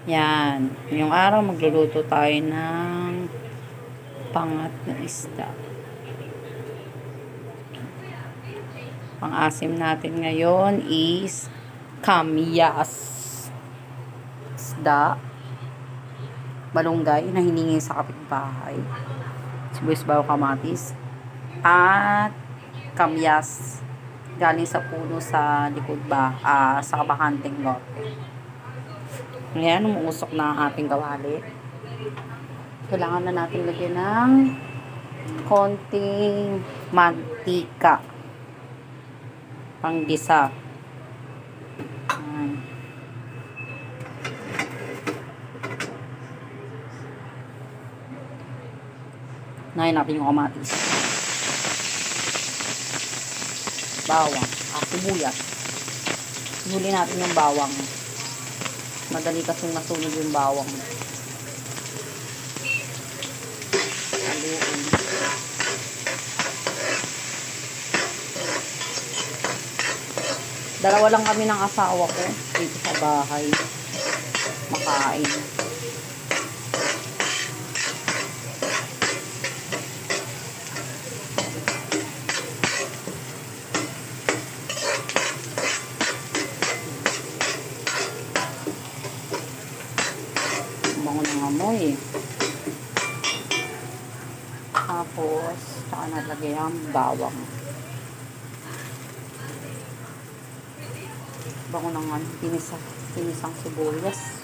Yan. Yung araw, magluluto tayo ng pangat na isda. Pang-asim natin ngayon is kamyas. Isda. Malunggay na hiningi sa kapitbahay. Sibuyas, bawang, kamatis. At kamyas. Galing sa puno sa likod sa Bakanteng Norte. Ngayon, umuusok na ang ating kawali. Kailangan na natin lagyan ng konting mantika. Panggisa. Nahin natin yung kamatis. Bawang. Sibuyas. Huli natin yung bawang. Madali kasing masunog yung bawang. Haluin. Dalawa lang kami ng asawa ko dito sa bahay. Makain. Bango ng amoy. Tapos, saka nalagay ang bawang. Bango ng tinisang sibuyas.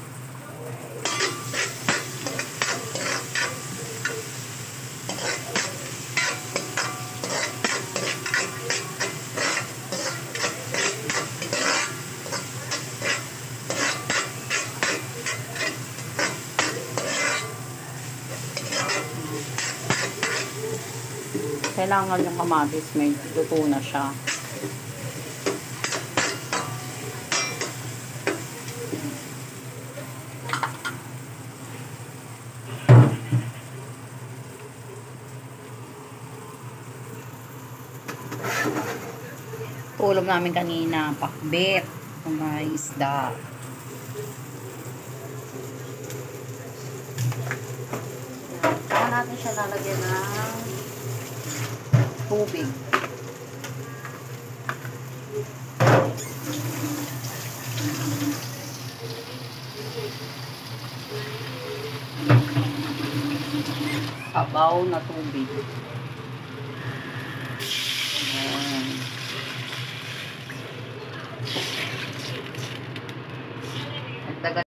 Kailangan yung kamatis may luto na siya. Tulog namin kanina, pakbet, mga isda. Saka natin siya lalagyan ng tubig. Sabaw na tubig. Dagdagan